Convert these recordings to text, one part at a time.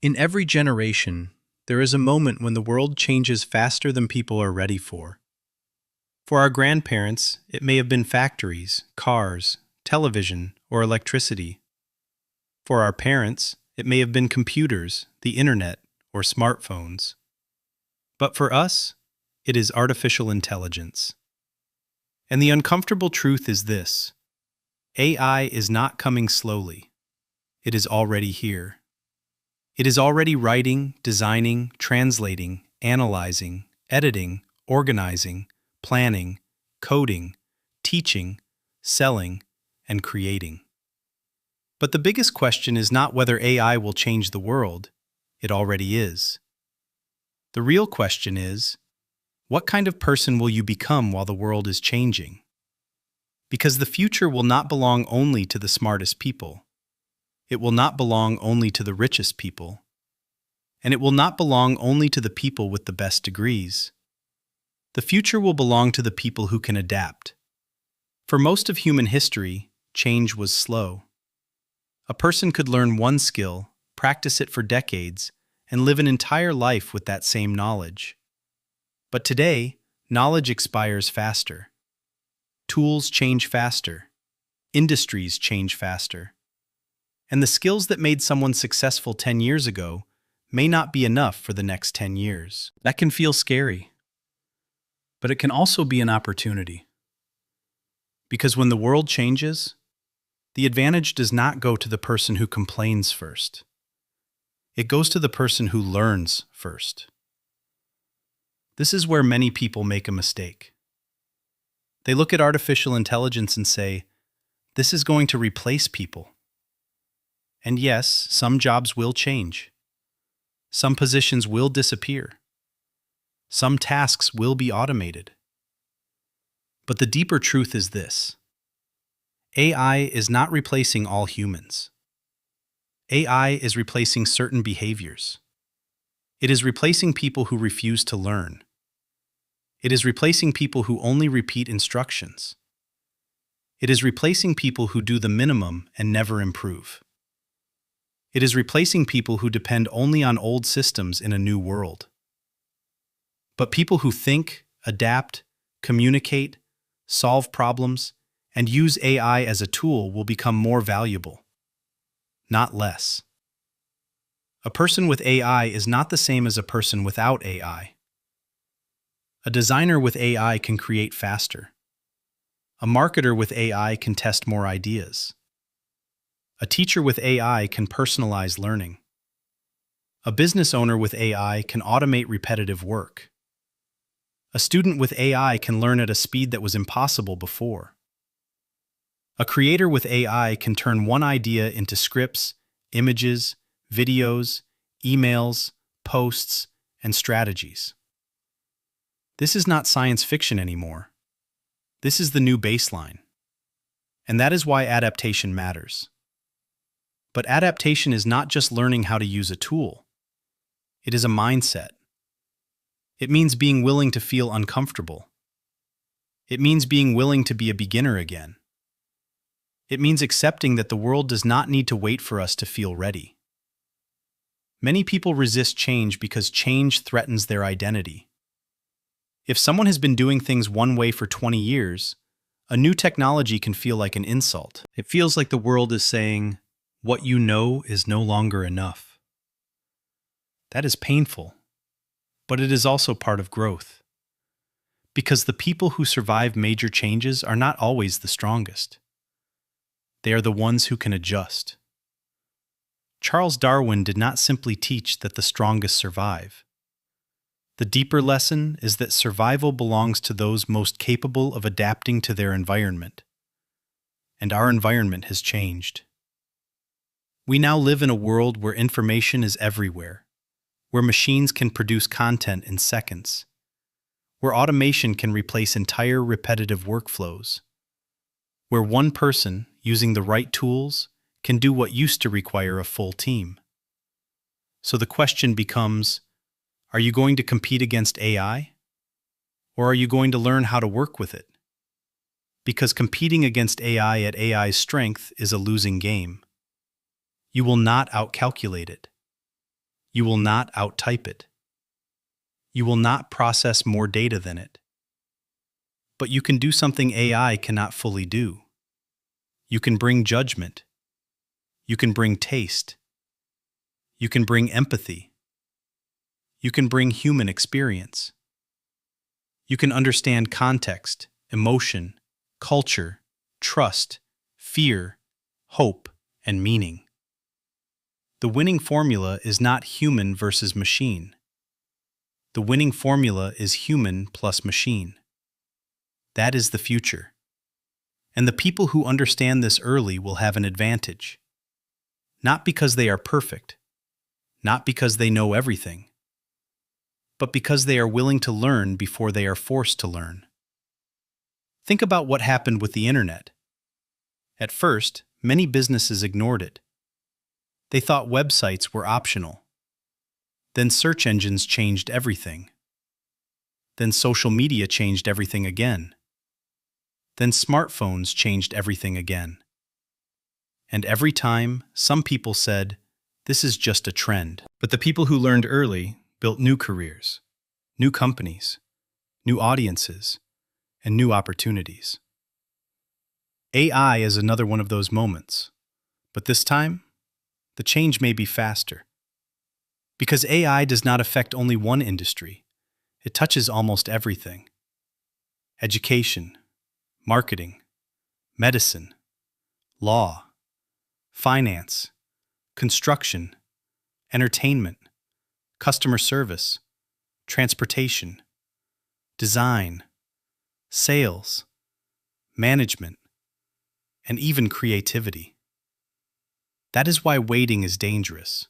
In every generation, there is a moment when the world changes faster than people are ready for. For our grandparents, it may have been factories, cars, television, or electricity. For our parents, it may have been computers, the internet, or smartphones. But for us, it is artificial intelligence. And the uncomfortable truth is this: AI is not coming slowly. It is already here. It is already writing, designing, translating, analyzing, editing, organizing, planning, coding, teaching, selling, and creating. But the biggest question is not whether AI will change the world. It already is. The real question is, what kind of person will you become while the world is changing? Because the future will not belong only to the smartest people. It will not belong only to the richest people. And it will not belong only to the people with the best degrees. The future will belong to the people who can adapt. For most of human history, change was slow. A person could learn one skill, practice it for decades, and live an entire life with that same knowledge. But today, knowledge expires faster. Tools change faster. Industries change faster. And the skills that made someone successful 10 years ago may not be enough for the next 10 years. That can feel scary. But it can also be an opportunity. Because when the world changes, the advantage does not go to the person who complains first. It goes to the person who learns first. This is where many people make a mistake. They look at artificial intelligence and say, "This is going to replace people." And yes, some jobs will change. Some positions will disappear. Some tasks will be automated. But the deeper truth is this: AI is not replacing all humans. AI is replacing certain behaviors. It is replacing people who refuse to learn. It is replacing people who only repeat instructions. It is replacing people who do the minimum and never improve. It is replacing people who depend only on old systems in a new world. But people who think, adapt, communicate, solve problems, and use AI as a tool will become more valuable, not less. A person with AI is not the same as a person without AI. A designer with AI can create faster. A marketer with AI can test more ideas. A teacher with AI can personalize learning. A business owner with AI can automate repetitive work. A student with AI can learn at a speed that was impossible before. A creator with AI can turn one idea into scripts, images, videos, emails, posts, and strategies. This is not science fiction anymore. This is the new baseline. And that is why adaptation matters. But adaptation is not just learning how to use a tool. It is a mindset. It means being willing to feel uncomfortable. It means being willing to be a beginner again. It means accepting that the world does not need to wait for us to feel ready. Many people resist change because change threatens their identity. If someone has been doing things one way for 20 years, a new technology can feel like an insult. It feels like the world is saying, "What you know is no longer enough." That is painful, but it is also part of growth. Because the people who survive major changes are not always the strongest. They are the ones who can adjust. Charles Darwin did not simply teach that the strongest survive. The deeper lesson is that survival belongs to those most capable of adapting to their environment. And our environment has changed. We now live in a world where information is everywhere, where machines can produce content in seconds, where automation can replace entire repetitive workflows, where one person, using the right tools, can do what used to require a full team. So the question becomes, are you going to compete against AI? Or are you going to learn how to work with it? Because competing against AI at AI's strength is a losing game. You will not outcalculate it. You will not outtype it. You will not process more data than it. But you can do something AI cannot fully do. You can bring judgment. You can bring taste. You can bring empathy. You can bring human experience. You can understand context, emotion, culture, trust, fear, hope, and meaning. The winning formula is not human versus machine. The winning formula is human plus machine. That is the future. And the people who understand this early will have an advantage. Not because they are perfect, not because they know everything, but because they are willing to learn before they are forced to learn. Think about what happened with the internet. At first, many businesses ignored it. They thought websites were optional. Then search engines changed everything. Then social media changed everything again. Then smartphones changed everything again. And every time, some people said, "This is just a trend." But the people who learned early built new careers, new companies, new audiences, and new opportunities. AI is another one of those moments. But this time, the change may be faster. Because AI does not affect only one industry, it touches almost everything. Education, marketing, medicine, law, finance, construction, entertainment, customer service, transportation, design, sales, management, and even creativity. That is why waiting is dangerous.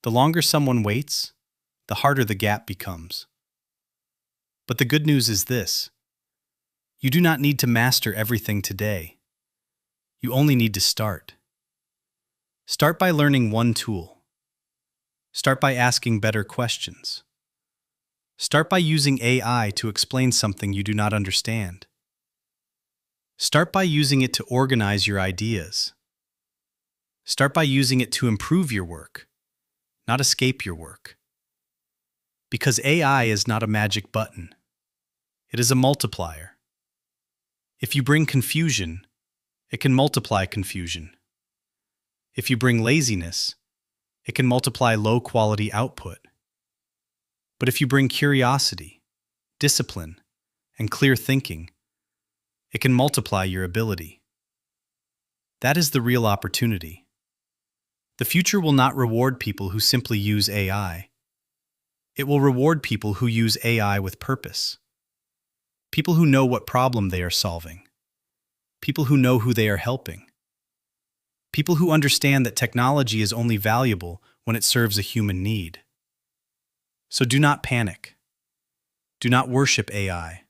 The longer someone waits, the harder the gap becomes. But the good news is this: you do not need to master everything today. You only need to start. Start by learning one tool. Start by asking better questions. Start by using AI to explain something you do not understand. Start by using it to organize your ideas. Start by using it to improve your work, not escape your work. Because AI is not a magic button. It is a multiplier. If you bring confusion, it can multiply confusion. If you bring laziness, it can multiply low-quality output. But if you bring curiosity, discipline, and clear thinking, it can multiply your ability. That is the real opportunity. The future will not reward people who simply use AI. It will reward people who use AI with purpose. People who know what problem they are solving. People who know who they are helping. People who understand that technology is only valuable when it serves a human need. So do not panic. Do not worship AI.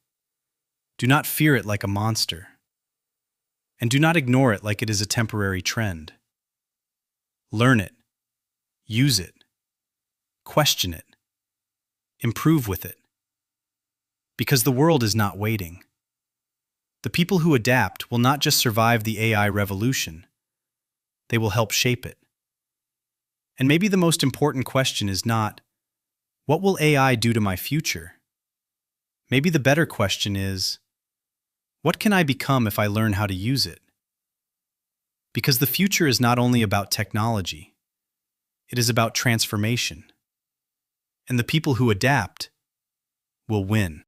Do not fear it like a monster. And do not ignore it like it is a temporary trend. Learn it. Use it. Question it. Improve with it. Because the world is not waiting. The people who adapt will not just survive the AI revolution, they will help shape it. And maybe the most important question is not, what will AI do to my future? Maybe the better question is, what can I become if I learn how to use it? Because the future is not only about technology, it is about transformation. And the people who adapt will win.